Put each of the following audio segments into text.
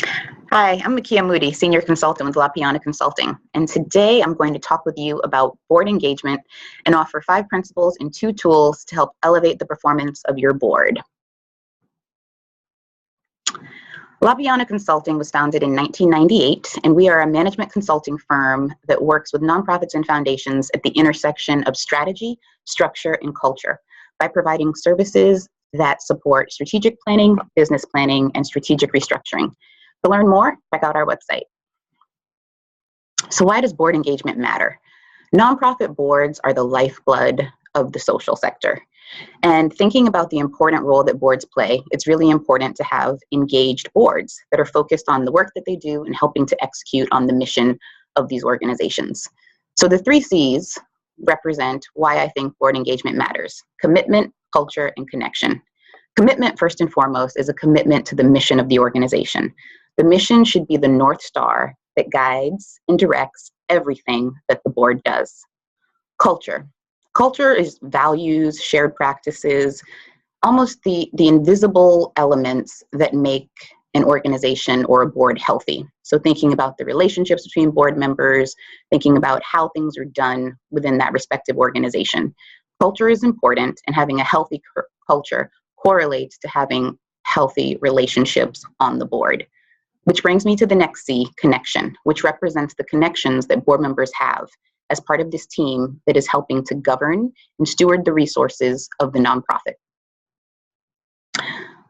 Hi, I'm Makiyah Moody, Senior Consultant with Piana Consulting, and today I'm going to talk with you about board engagement and offer 5 principles and 2 tools to help elevate the performance of your board. Piana Consulting was founded in 1998, and we are a management consulting firm that works with nonprofits and foundations at the intersection of strategy, structure, and culture by providing services that support strategic planning, business planning, and strategic restructuring. To learn more, check out our website. So why does board engagement matter? Nonprofit boards are the lifeblood of the social sector. And thinking about the important role that boards play, it's really important to have engaged boards that are focused on the work that they do and helping to execute on the mission of these organizations. So the 3 C's represent why I think board engagement matters: commitment, culture, and connection. Commitment, first and foremost, is a commitment to the mission of the organization. The mission should be the North Star that guides and directs everything that the board does. Culture. Culture is values, shared practices, almost the invisible elements that make an organization or a board healthy. So thinking about the relationships between board members, thinking about how things are done within that respective organization. Culture is important, and having a healthy culture correlates to having healthy relationships on the board. Which brings me to the next C, connection, which represents the connections that board members have as part of this team that is helping to govern and steward the resources of the nonprofit.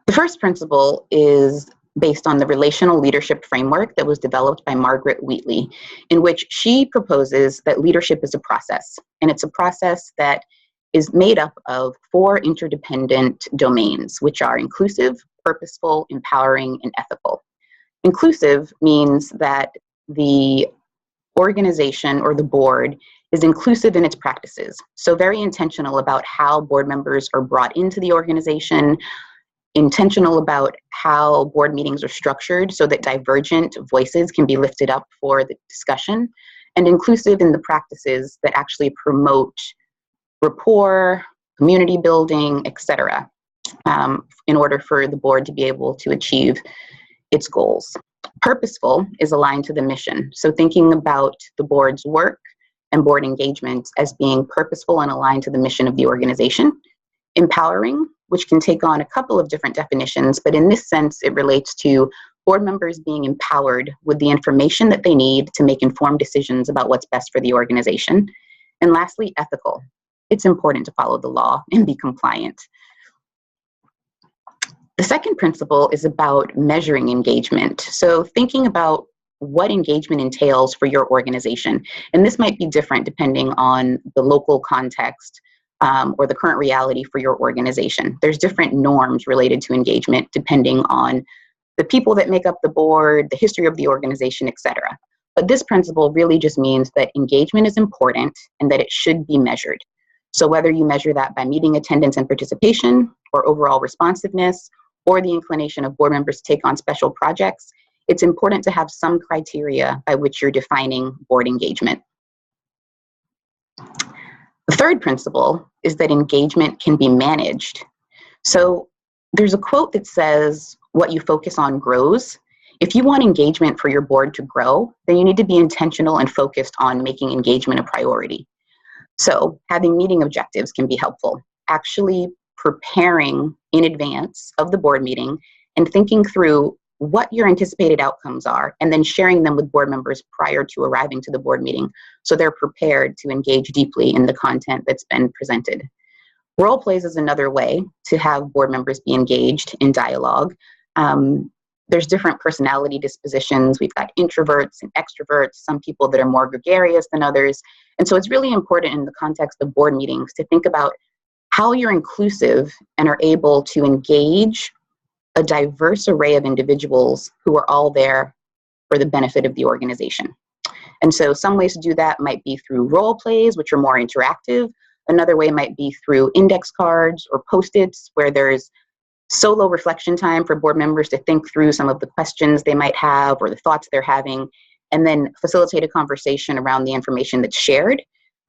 The first principle is based on the relational leadership framework that was developed by Margaret Wheatley, in which she proposes that leadership is a process, and it's a process that is made up of 4 interdependent domains, which are inclusive, purposeful, empowering, and ethical. Inclusive means that the organization or the board is inclusive in its practices. So very intentional about how board members are brought into the organization, intentional about how board meetings are structured so that divergent voices can be lifted up for the discussion, and inclusive in the practices that actually promote rapport, community building, etc., in order for the board to be able to achieve its goals. Purposeful is aligned to the mission. So thinking about the board's work and board engagement as being purposeful and aligned to the mission of the organization. Empowering, which can take on a couple of different definitions, but in this sense, it relates to board members being empowered with the information that they need to make informed decisions about what's best for the organization. And lastly, ethical. It's important to follow the law and be compliant. The second principle is about measuring engagement. So thinking about what engagement entails for your organization. And this might be different depending on the local context or the current reality for your organization. There's different norms related to engagement depending on the people that make up the board, the history of the organization, etc. But this principle really just means that engagement is important and that it should be measured. So whether you measure that by meeting attendance and participation, or overall responsiveness, or the inclination of board members to take on special projects, it's important to have some criteria by which you're defining board engagement. The third principle is that engagement can be managed. So there's a quote that says, "What you focus on grows." If you want engagement for your board to grow, then you need to be intentional and focused on making engagement a priority. So having meeting objectives can be helpful. Actually preparing in advance of the board meeting and thinking through what your anticipated outcomes are, and then sharing them with board members prior to arriving to the board meeting so they're prepared to engage deeply in the content that's been presented. Role plays is another way to have board members be engaged in dialogue. There's different personality dispositions. We've got introverts and extroverts, some people that are more gregarious than others. And so it's really important in the context of board meetings to think about how you're inclusive and are able to engage a diverse array of individuals who are all there for the benefit of the organization. And so some ways to do that might be through role plays, which are more interactive. Another way might be through index cards or Post-its, where there's solo reflection time for board members to think through some of the questions they might have or the thoughts they're having, and then facilitate a conversation around the information that's shared.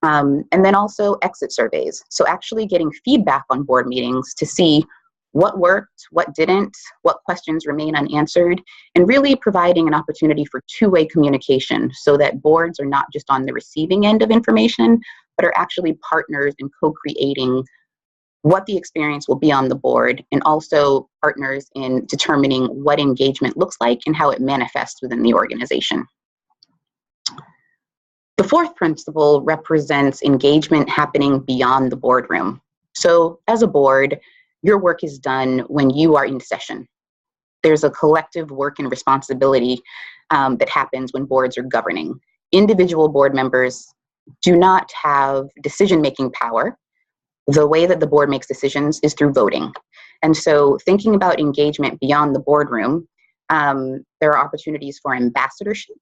And then also exit surveys. So actually getting feedback on board meetings to see what worked, what didn't, what questions remain unanswered, and really providing an opportunity for two-way communication so that boards are not just on the receiving end of information, but are actually partners in co-creating what the experience will be on the board, and also partners in determining what engagement looks like and how it manifests within the organization. The fourth principle represents engagement happening beyond the boardroom. So as a board, your work is done when you are in session. There's a collective work and responsibility that happens when boards are governing. Individual board members do not have decision-making power. The way that the board makes decisions is through voting. And so thinking about engagement beyond the boardroom, there are opportunities for ambassadorship.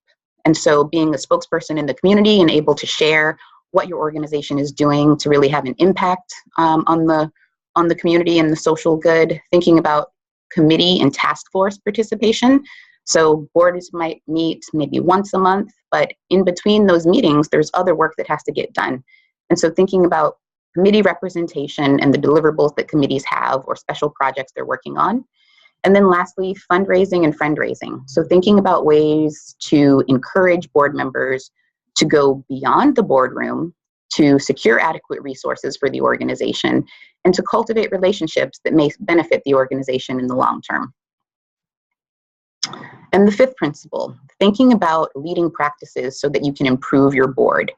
And so being a spokesperson in the community and able to share what your organization is doing to really have an impact on the community and the social good, thinking about committee and task force participation. So boards might meet maybe once a month, but in between those meetings, there's other work that has to get done. And so thinking about committee representation and the deliverables that committees have or special projects they're working on. And then lastly, fundraising and friend-raising. So thinking about ways to encourage board members to go beyond the boardroom, to secure adequate resources for the organization, and to cultivate relationships that may benefit the organization in the long term. And the fifth principle, thinking about leading practices so that you can improve your board.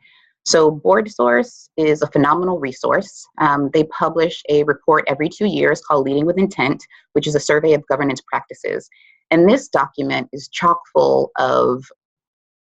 So BoardSource is a phenomenal resource. They publish a report every 2 years called Leading with Intent, which is a survey of governance practices. And this document is chock full of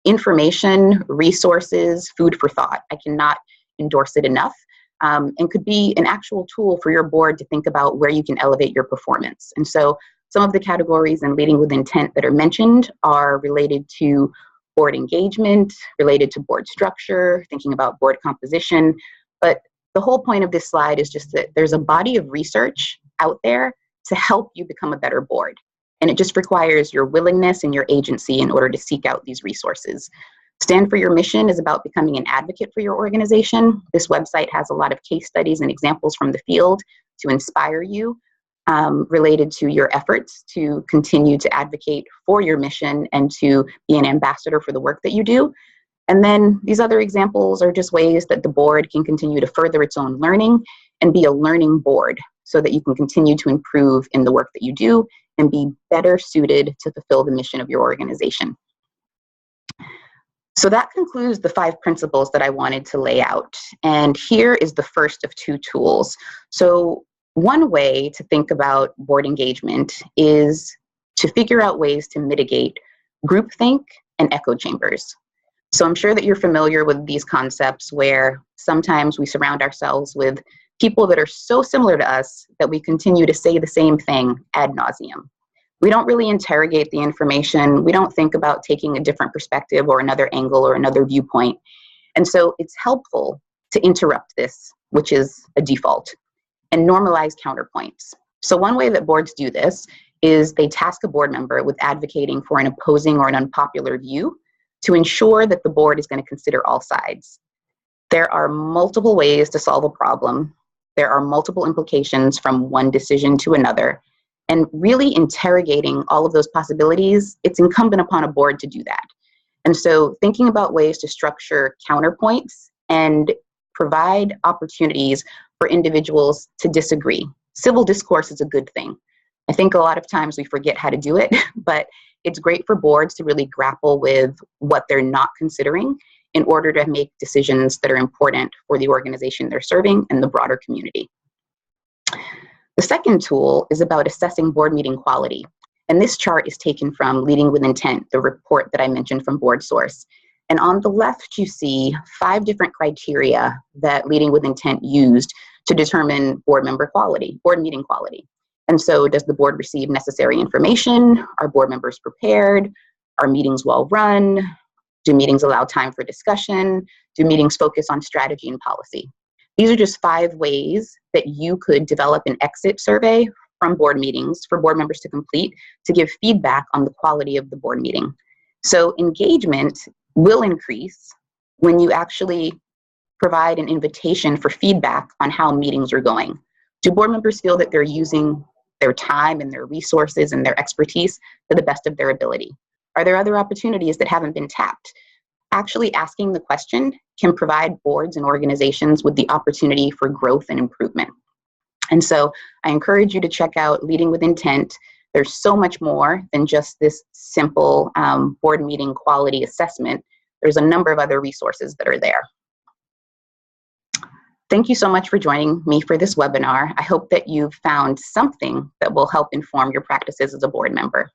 information, resources, food for thought. I cannot endorse it enough, and could be an actual tool for your board to think about where you can elevate your performance. And so some of the categories in Leading with Intent that are mentioned are related to board engagement, related to board structure, thinking about board composition. But the whole point of this slide is just that there's a body of research out there to help you become a better board. And it just requires your willingness and your agency in order to seek out these resources. Stand for Your Mission is about becoming an advocate for your organization. This website has a lot of case studies and examples from the field to inspire you, related to your efforts to continue to advocate for your mission and to be an ambassador for the work that you do. And then these other examples are just ways that the board can continue to further its own learning and be a learning board so that you can continue to improve in the work that you do and be better suited to fulfill the mission of your organization. So that concludes the 5 principles that I wanted to lay out. And here is the first of 2 tools. So one way to think about board engagement is to figure out ways to mitigate groupthink and echo chambers. So I'm sure that you're familiar with these concepts where sometimes we surround ourselves with people that are so similar to us that we continue to say the same thing ad nauseum. We don't really interrogate the information. We don't think about taking a different perspective or another angle or another viewpoint. And so it's helpful to interrupt this, which is a default, and normalize counterpoints. So one way that boards do this is they task a board member with advocating for an opposing or an unpopular view to ensure that the board is going to consider all sides. There are multiple ways to solve a problem. There are multiple implications from one decision to another. And really interrogating all of those possibilities, it's incumbent upon a board to do that. And so thinking about ways to structure counterpoints and provide opportunities for individuals to disagree. Civil discourse is a good thing. I think a lot of times we forget how to do it, but it's great for boards to really grapple with what they're not considering in order to make decisions that are important for the organization they're serving and the broader community. The second tool is about assessing board meeting quality. And this chart is taken from Leading with Intent, the report that I mentioned from BoardSource. And on the left, you see 5 different criteria that Leading with Intent used to determine board member quality, board meeting quality. And so does the board receive necessary information? Are board members prepared? Are meetings well run? Do meetings allow time for discussion? Do meetings focus on strategy and policy? These are just 5 ways that you could develop an exit survey from board meetings for board members to complete to give feedback on the quality of the board meeting. So engagement will increase when you actually provide an invitation for feedback on how meetings are going. Do board members feel that they're using their time and their resources and their expertise to the best of their ability? Are there other opportunities that haven't been tapped? Actually asking the question can provide boards and organizations with the opportunity for growth and improvement. And so I encourage you to check out Leading with Intent. There's so much more than just this simple board meeting quality assessment. There's a number of other resources that are there. Thank you so much for joining me for this webinar. I hope that you've found something that will help inform your practices as a board member.